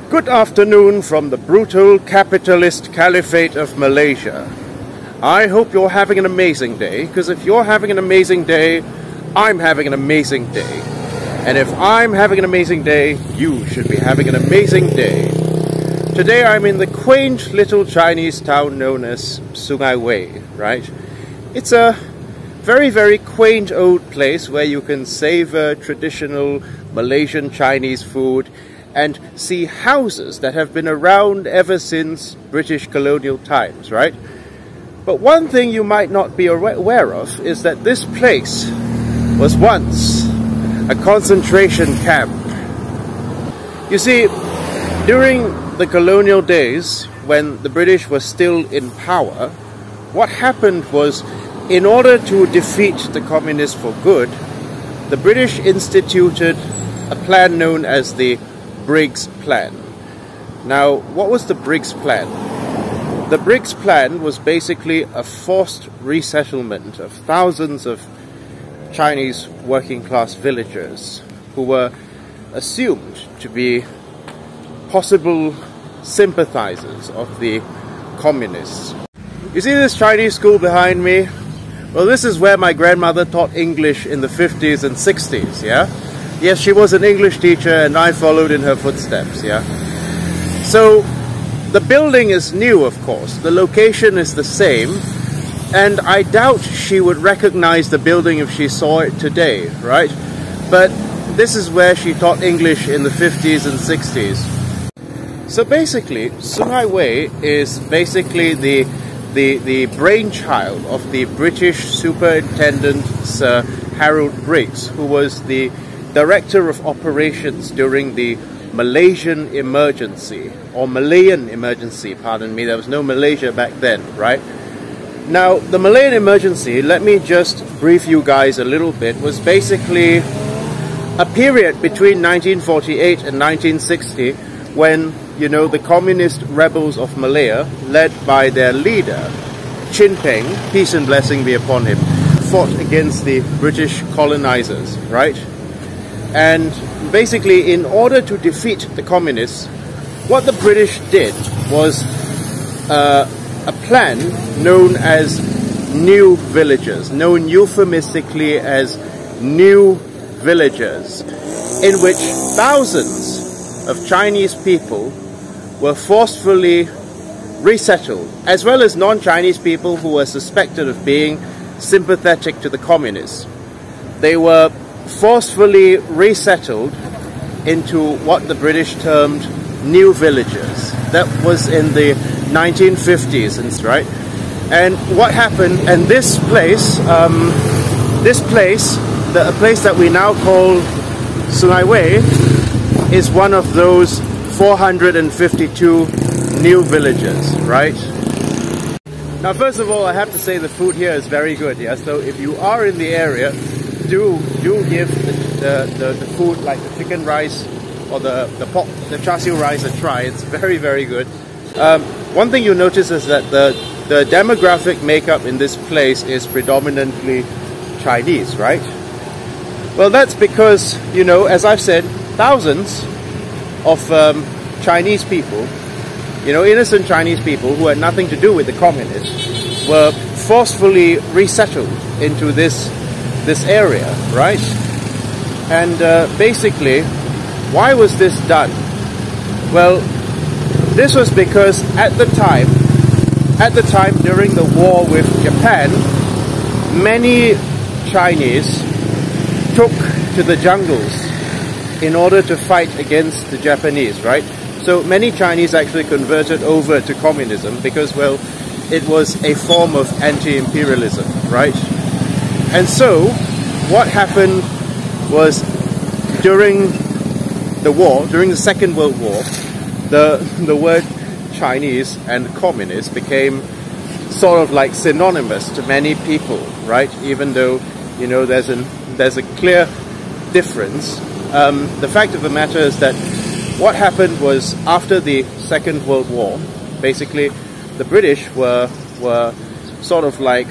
Good afternoon from the brutal capitalist caliphate of Malaysia. I hope you're having an amazing day, because if you're having an amazing day, I'm having an amazing day. And if I'm having an amazing day, you should be having an amazing day. Today I'm in the quaint little Chinese town known as Sungai Wei, right? It's a very, very quaint old place where you can savor traditional Malaysian Chinese food and see houses that have been around ever since British colonial times, right? But one thing you might not be aware of is that this place was once a concentration camp. You see, during the colonial days, when the British were still in power, what happened was, in order to defeat the communists for good, the British instituted a plan known as the Briggs Plan. Now, what was the Briggs Plan? The Briggs Plan was basically a forced resettlement of thousands of Chinese working class villagers who were assumed to be possible sympathizers of the communists. You see this Chinese school behind me? Well, this is where my grandmother taught English in the 50s and 60s, yeah? Yes, she was an English teacher and I followed in her footsteps, yeah? So, the building is new, of course. The location is the same, and I doubt she would recognize the building if she saw it today, right? But this is where she taught English in the 50s and 60s. So basically, Sungai Wei is basically the brainchild of the British Superintendent Sir Harold Briggs, who was the Director of Operations during the Malaysian emergency, or Malayan emergency, pardon me. There was no Malaysia back then, right? Now, the Malayan emergency, let me just brief you guys a little bit, was basically a period between 1948 and 1960 when, you know, the communist rebels of Malaya, led by their leader, Peng, peace and blessing be upon him, fought against the British colonizers, right? And basically, in order to defeat the communists, what the British did was a plan known as new villages, known euphemistically as new villages, in which thousands of Chinese people were forcefully resettled, as well as non-Chinese people who were suspected of being sympathetic to the communists. They were forcefully resettled into what the British termed new villages. That was in the 1950s, right? And what happened, and this place, a place that we now call Sungai Wei, is one of those 452 new villages, right? Now, first of all, I have to say the food here is very good, yeah? So if you are in the area, do give the food, like the chicken rice or the char siu rice, a try. It's very, very good. One thing you'll notice is that the demographic makeup in this place is predominantly Chinese, right? Well, that's because, you know, as I've said, thousands of Chinese people, you know, innocent Chinese people who had nothing to do with the communists, were forcefully resettled into this area, right? And basically, why was this done? Well, this was because at the time during the war with Japan, many Chinese took to the jungles in order to fight against the Japanese, right? So many Chinese actually converted over to communism because, well, it was a form of anti-imperialism, right? And so, what happened was, during the war, during the Second World War, the word Chinese and communist became sort of like synonymous to many people, right? Even though, you know, there's a clear difference. The fact of the matter is that what happened was, after the Second World War, basically the British were sort of like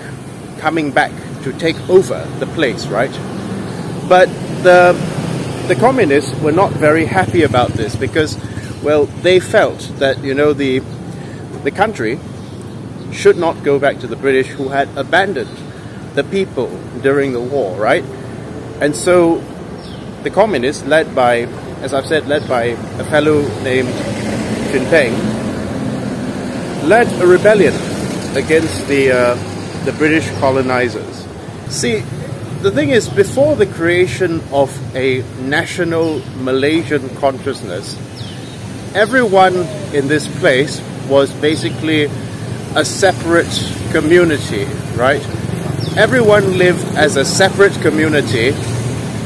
coming back to take over the place, right? But the communists were not very happy about this because, well, they felt that, you know, the country should not go back to the British, who had abandoned the people during the war, right? And so the communists, led by, as I've said, led by a fellow named Peng, led a rebellion against the British colonizers. See, the thing is, before the creation of a national Malaysian consciousness, everyone in this place was basically a separate community, right? Everyone lived as a separate community.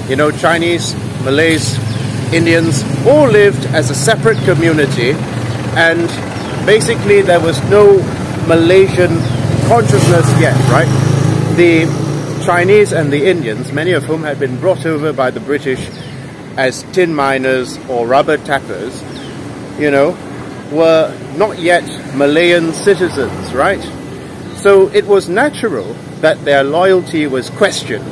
You know, Chinese, Malays, Indians, all lived as a separate community, and basically there was no Malaysian consciousness yet, right? The Chinese and the Indians, many of whom had been brought over by the British as tin miners or rubber tappers, you know, were not yet Malayan citizens, right? So it was natural that their loyalty was questioned,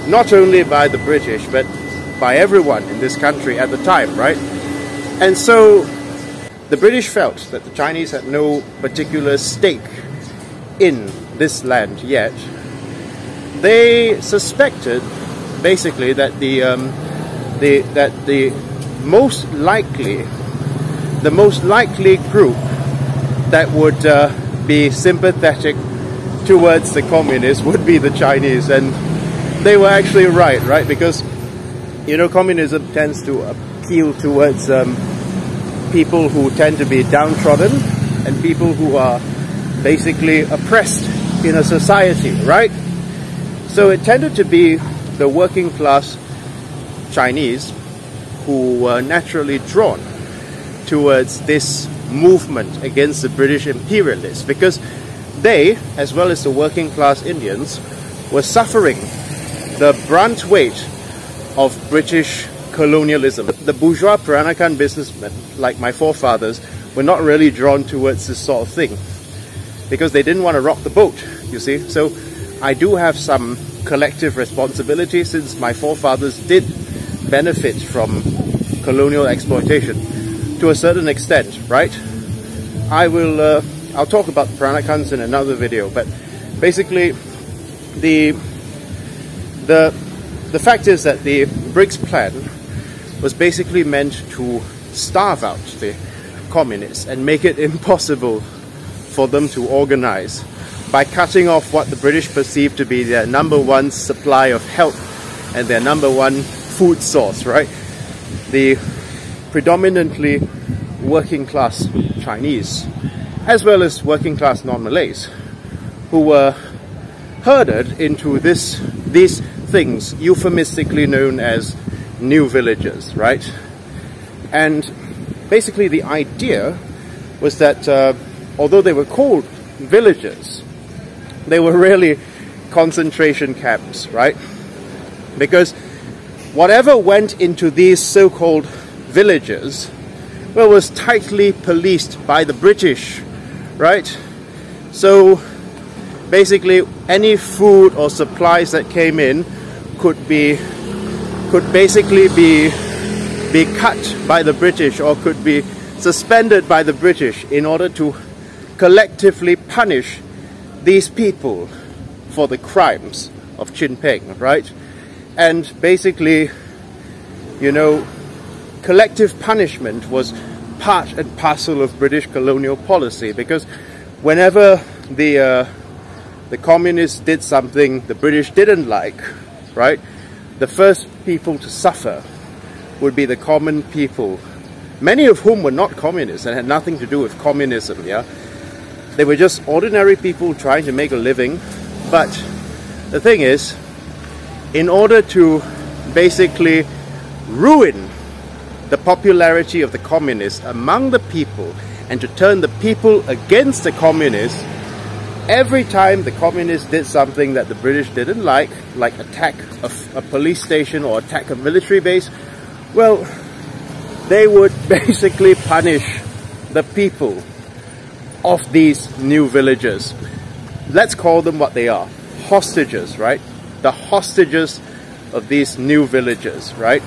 not only by the British, but by everyone in this country at the time, right? And so the British felt that the Chinese had no particular stake in this land yet. They suspected, basically, that the most likely group that would be sympathetic towards the communists would be the Chinese, and they were actually right? Because, you know, communism tends to appeal towards people who tend to be downtrodden and people who are basically oppressed in a society, right? So it tended to be the working class Chinese who were naturally drawn towards this movement against the British imperialists, because they, as well as the working class Indians, were suffering the brunt weight of British colonialism. The bourgeois Peranakan businessmen, like my forefathers, were not really drawn towards this sort of thing, because they didn't want to rock the boat, you see. So I do have some collective responsibility, since my forefathers did benefit from colonial exploitation to a certain extent, right? I'll talk about the Peranakans in another video, but basically the fact is that the BRICS plan was basically meant to starve out the communists and make it impossible for them to organize by cutting off what the British perceived to be their #1 supply of help and their #1 food source, right? The predominantly working class Chinese, as well as working class non-Malays, who were herded into these things euphemistically known as new villages, right? And basically the idea was that although they were called villages, they were really concentration camps, right? Because whatever went into these so-called villages, well, was tightly policed by the British, right? So basically any food or supplies that came in could basically be cut by the British, or could be suspended by the British, in order to collectively punish these people for the crimes of Peng, right? And basically, you know, collective punishment was part and parcel of British colonial policy, because whenever the communists did something the British didn't like, right, the first people to suffer would be the common people, many of whom were not communists and had nothing to do with communism, yeah? They were just ordinary people trying to make a living. But the thing is, in order to basically ruin the popularity of the communists among the people and to turn the people against the communists, every time the communists did something that the British didn't like attack a police station or attack a military base, well, they would basically punish the people of these new villages. Let's call them what they are, hostages, right? The hostages of these new villages, right?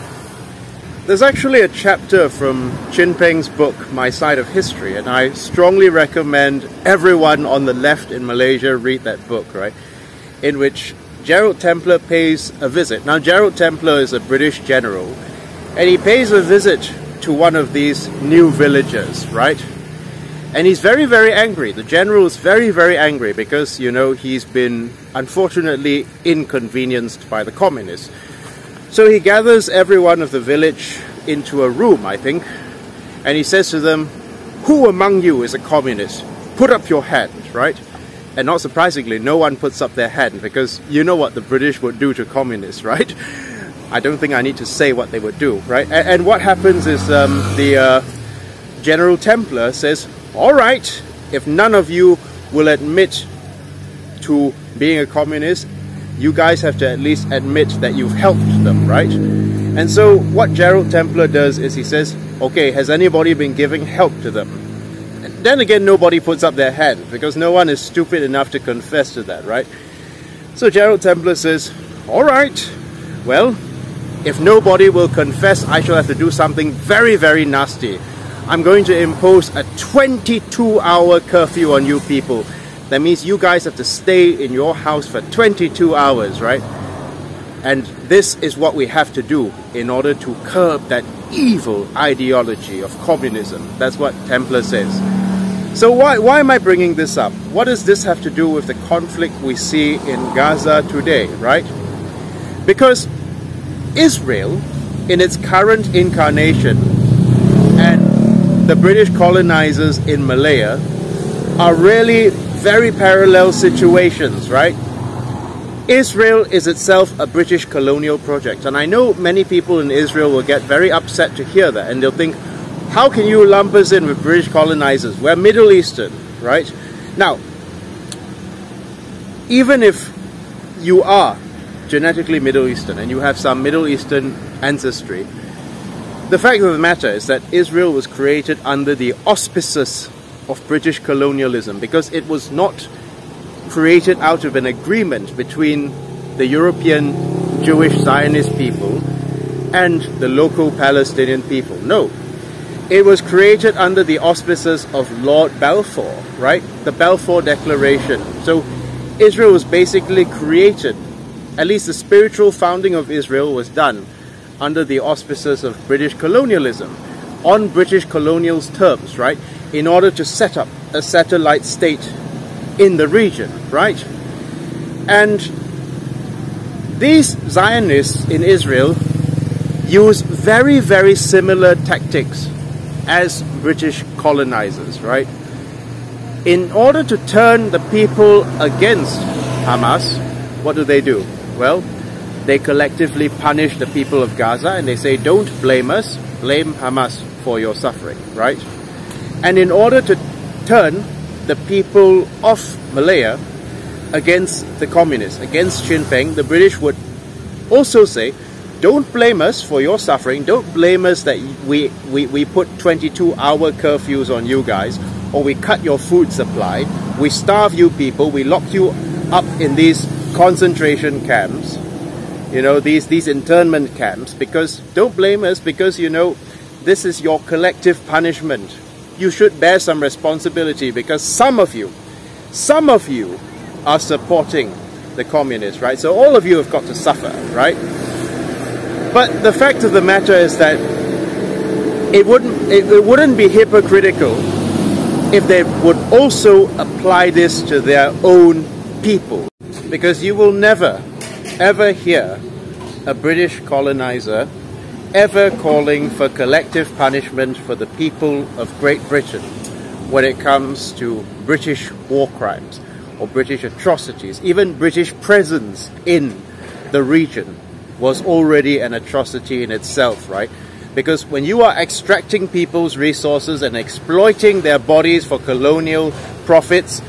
There's actually a chapter from Peng's book, My Side of History, and I strongly recommend everyone on the left in Malaysia read that book, right? In which Gerald Templar pays a visit. Now, Gerald Templar is a British general, and he pays a visit to one of these new villagers, right? And he's very, very angry. The general is very, very angry because, you know, he's been unfortunately inconvenienced by the communists. So he gathers everyone of the village into a room, I think, and he says to them, "Who among you is a communist? Put up your hand," right? And not surprisingly, no one puts up their hand because you know what the British would do to communists, right? I don't think I need to say what they would do, right? And what happens is the General Templar says, "All right, if none of you will admit to being a communist, you guys have to at least admit that you've helped them, right?" And so what Gerald Templar does is he says, "Okay, has anybody been giving help to them?" And then again, nobody puts up their hand because no one is stupid enough to confess to that, right? So Gerald Templar says, "All right, well, if nobody will confess, I shall have to do something very, very nasty. I'm going to impose a 22-hour curfew on you people. That means you guys have to stay in your house for 22 hours, right? And this is what we have to do in order to curb that evil ideology of communism." That's what Templar says. So why am I bringing this up? What does this have to do with the conflict we see in Gaza today, right? Because Israel, in its current incarnation, and the British colonizers in Malaya are really very parallel situations, right? Israel is itself a British colonial project, and I know many people in Israel will get very upset to hear that, and they'll think, how can you lump us in with British colonizers? We're Middle Eastern, right? Now, even if you are genetically Middle Eastern and you have some Middle Eastern ancestry, the fact of the matter is that Israel was created under the auspices of British colonialism because it was not created out of an agreement between the European Jewish Zionist people and the local Palestinian people. No, it was created under the auspices of Lord Balfour, right? The Balfour Declaration. So Israel was basically created, at least the spiritual founding of Israel was done under the auspices of British colonialism, on British colonial's terms, right? In order to set up a satellite state in the region, right? And these Zionists in Israel use very, very similar tactics as British colonizers, right? In order to turn the people against Hamas, what do? Well, they collectively punish the people of Gaza and they say, don't blame us, blame Hamas for your suffering, right? And in order to turn the people of Malaya against the communists, against Peng, the British would also say, don't blame us for your suffering, don't blame us that we put 22-hour curfews on you guys, or we cut your food supply, we starve you people, we lock you up in these concentration camps, you know, these internment camps, because don't blame us because, you know, this is your collective punishment. You should bear some responsibility because some of you are supporting the communists, right? So all of you have got to suffer, right? But the fact of the matter is that it wouldn't be hypocritical if they would also apply this to their own people. Because you will never, ever hear a British colonizer ever calling for collective punishment for the people of Great Britain when it comes to British war crimes or British atrocities. Even British presence in the region was already an atrocity in itself, right? Because when you are extracting people's resources and exploiting their bodies for colonial profits,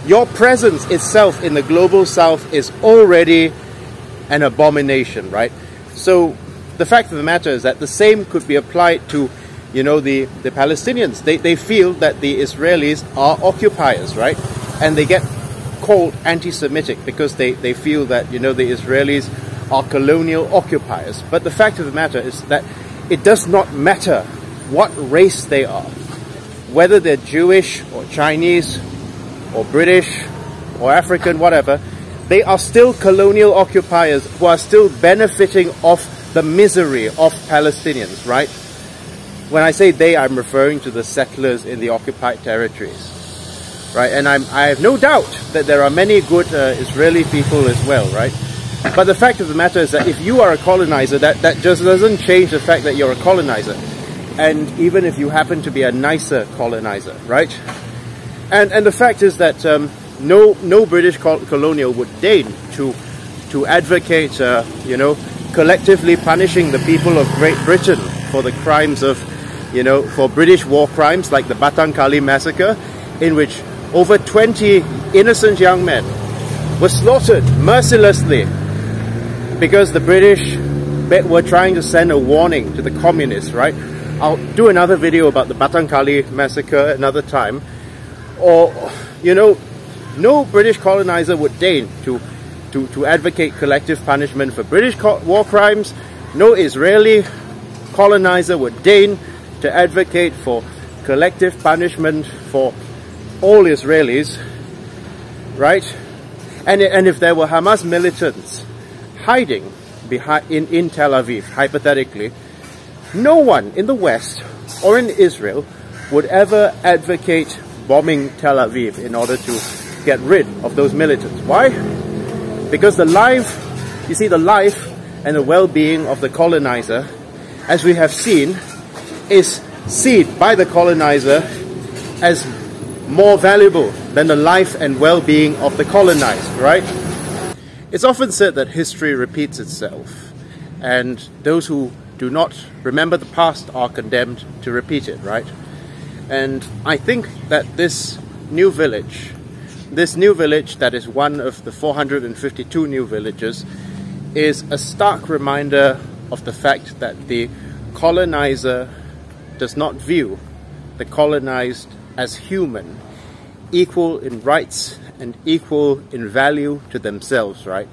your presence itself in the global south is already an abomination, right? So the fact of the matter is that the same could be applied to, you know, the Palestinians. They feel that the Israelis are occupiers, right? And they get called anti-Semitic because they feel that, you know, the Israelis are colonial occupiers. But the fact of the matter is that it does not matter what race they are, whether they're Jewish or Chinese or British or African, whatever, they are still colonial occupiers who are still benefiting off the misery of Palestinians, right? When I say they, I'm referring to the settlers in the occupied territories, right? And I have no doubt that there are many good Israeli people as well, right? But the fact of the matter is that if you are a colonizer, that just doesn't change the fact that you're a colonizer. And even if you happen to be a nicer colonizer, right? And the fact is that no British colonial would deign to advocate, you know, collectively punishing the people of Great Britain for the crimes of, you know, for British war crimes like the Batang-Kali massacre, in which over 20 innocent young men were slaughtered mercilessly because the British were trying to send a warning to the communists, right? I'll do another video about the Batang-Kali massacre another time. Or, you know, no British colonizer would deign to advocate collective punishment for British war crimes. No Israeli colonizer would deign to advocate for collective punishment for all Israelis, right? And if there were Hamas militants hiding in Tel Aviv, hypothetically, no one in the West or in Israel would ever advocate bombing Tel Aviv in order to get rid of those militants. Why? Because the life and the well-being of the colonizer, as we have seen, is seen by the colonizer as more valuable than the life and well-being of the colonized, right? It's often said that history repeats itself, and those who do not remember the past are condemned to repeat it, right? And I think that this new village that is one of the 452 new villages, is a stark reminder of the fact that the colonizer does not view the colonized as human, equal in rights and equal in value to themselves, right?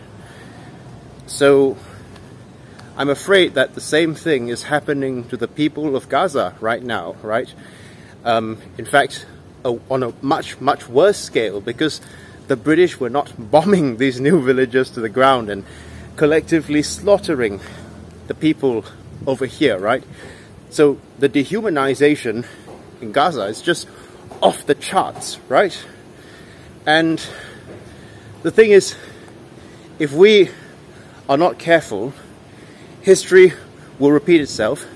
So I'm afraid that the same thing is happening to the people of Gaza right now, right? In fact, on a much, much worse scale, because the British were not bombing these new villages to the ground and collectively slaughtering the people over here, right? So the dehumanization in Gaza is just off the charts, right? And the thing is, if we are not careful, history will repeat itself,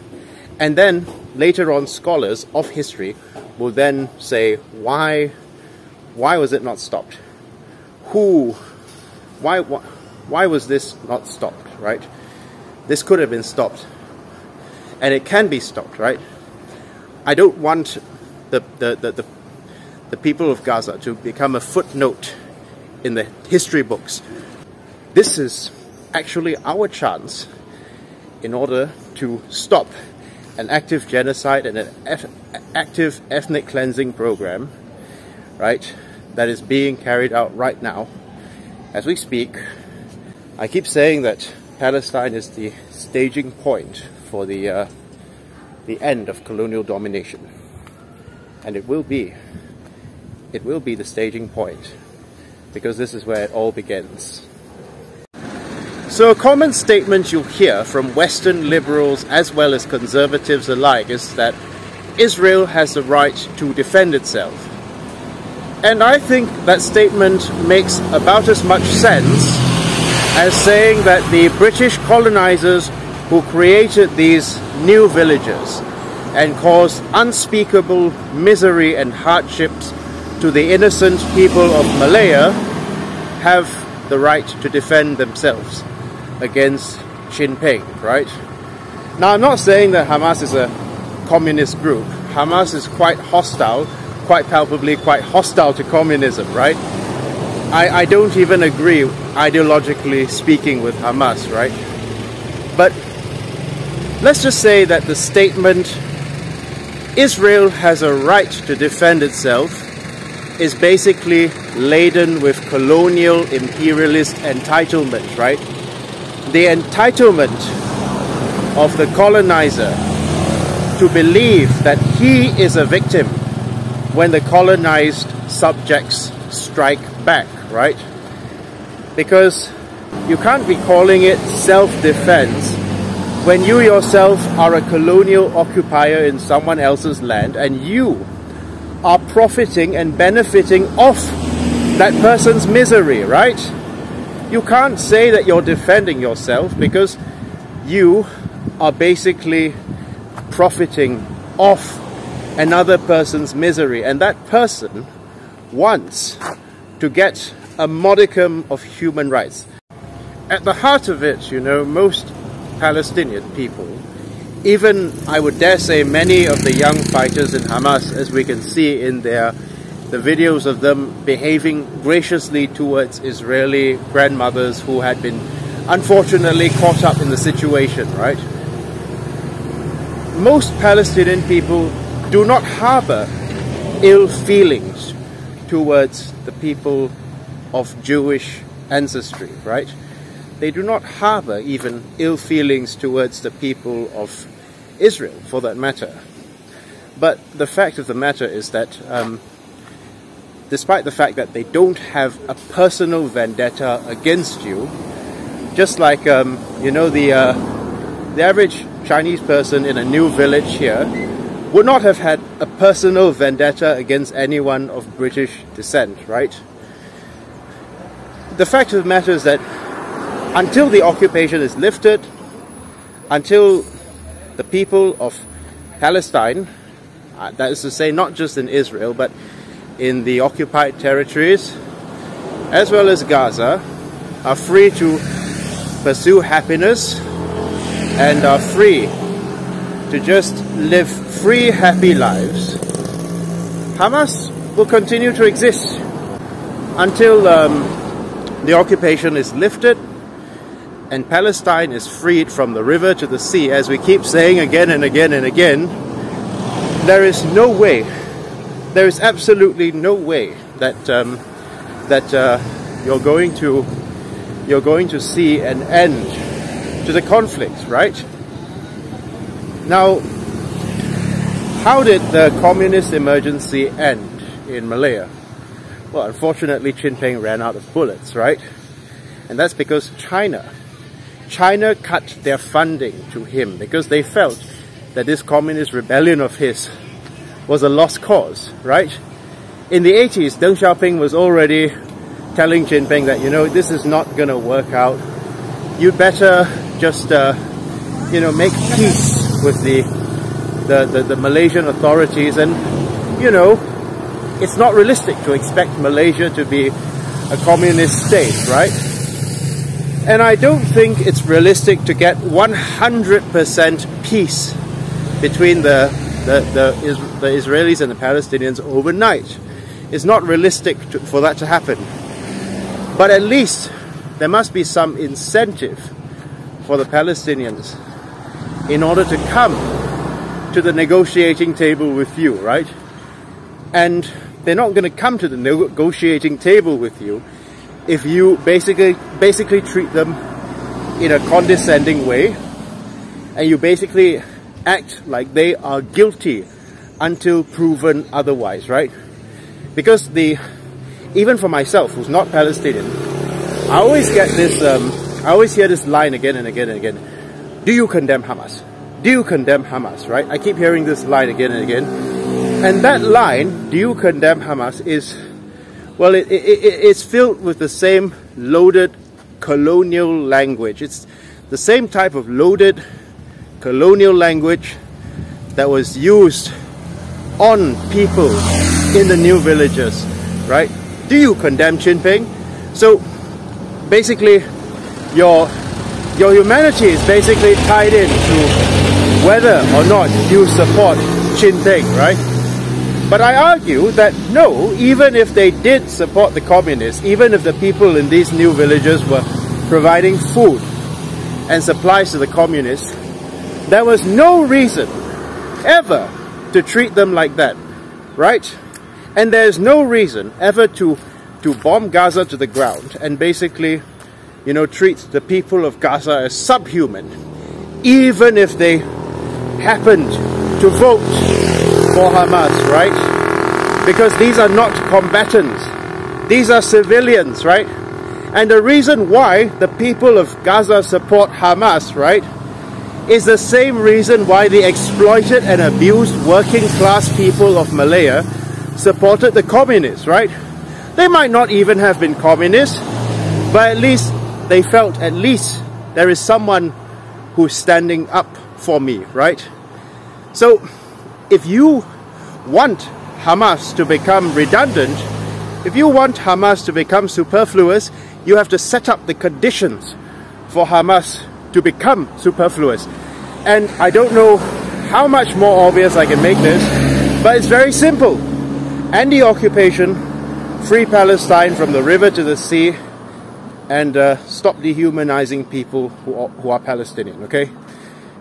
and then later on scholars of history will then say, why was it not stopped? Why was this not stopped, right? This could have been stopped, and it can be stopped, right? I don't want the people of Gaza to become a footnote in the history books. This is actually our chance in order to stop an active genocide and an active ethnic cleansing program, right, that is being carried out right now as we speak. I keep saying that Palestine is the staging point for the end of colonial domination, and it will be the staging point, because this is where it all begins. So a common statement you'll hear from Western liberals as well as conservatives alike is that Israel has the right to defend itself. And I think that statement makes about as much sense as saying that the British colonizers who created these new villages and caused unspeakable misery and hardships to the innocent people of Malaya have the right to defend themselves against Peng, right? Now, I'm not saying that Hamas is a communist group. Hamas is quite hostile, quite palpably quite hostile to communism, right? I don't even agree, ideologically speaking, with Hamas, right? But let's just say that the statement, Israel has a right to defend itself, is basically laden with colonial imperialist entitlement, right? The entitlement of the colonizer to believe that he is a victim when the colonized subjects strike back, right? Because you can't be calling it self-defense when you yourself are a colonial occupier in someone else's land and you are profiting and benefiting off that person's misery, right? You can't say that you're defending yourself because you are basically profiting off another person's misery, and that person wants to get a modicum of human rights. At the heart of it, you know, most Palestinian people, even I would dare say many of the young fighters in Hamas, as we can see in the videos of them behaving graciously towards Israeli grandmothers who had been unfortunately caught up in the situation, right? Most Palestinian people do not harbor ill feelings towards the people of Jewish ancestry, right? They do not harbor even ill feelings towards the people of Israel, for that matter. But the fact of the matter is that despite the fact that they don't have a personal vendetta against you, just like you know, the average Chinese person in a new village here would not have had a personal vendetta against anyone of British descent, right? The fact of the matter is that until the occupation is lifted, until the people of Palestine, that is to say not just in Israel but in the occupied territories as well as Gaza, are free to pursue happiness and are free to just live free, happy lives, Hamas will continue to exist until the occupation is lifted and Palestine is freed from the river to the sea. As we keep saying again and again and again, there is no way, there is absolutely no way that you're going to see an end to the conflict, right? Now, how did the communist emergency end in Malaya? Well, unfortunately, Peng ran out of bullets, right? And that's because China cut their funding to him because they felt that this communist rebellion of his was a lost cause, right? In the 80s, Deng Xiaoping was already telling Peng that, you know, this is not going to work out. You better just, you know, make peace with the Malaysian authorities, and, you know, it's not realistic to expect Malaysia to be a communist state, right? And I don't think it's realistic to get 100% peace between the Israelis and the Palestinians overnight. It's not realistic for that to happen. But at least there must be some incentive for the Palestinians in order to come to the negotiating table with you, right? And they're not going to come to the negotiating table with you if you basically treat them in a condescending way, and you basically act like they are guilty until proven otherwise, right? Because even for myself, who's not Palestinian, I always get this, I always hear this line again and again and again. Do you condemn Hamas? Do you condemn Hamas, right? I keep hearing this line again and again. And that line, do you condemn Hamas, is, well, it's filled with the same loaded colonial language. It's the same type of loaded colonial language that was used on people in the new villages, right? Do you condemn Peng? So basically, your humanity is basically tied into whether or not you support Peng, right? But I argue that no, even if they did support the communists, even if the people in these new villages were providing food and supplies to the communists, there was no reason ever to treat them like that, right? And there's no reason ever to bomb Gaza to the ground and basically, you know, treat the people of Gaza as subhuman, even if they happened to vote for Hamas, right? Because these are not combatants. These are civilians, right? And the reason why the people of Gaza support Hamas, right, is the same reason why the exploited and abused working class people of Malaya supported the communists, right? They might not even have been communists, but at least they felt at least there is someone who's standing up for me, right? So if you want Hamas to become redundant, if you want Hamas to become superfluous, you have to set up the conditions for Hamas to become superfluous. And I don't know how much more obvious I can make this, but it's very simple. End the occupation, free Palestine from the river to the sea, and stop dehumanizing people who are Palestinian, okay?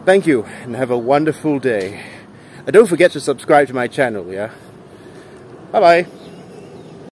Thank you, and have a wonderful day. And don't forget to subscribe to my channel, yeah? Bye-bye.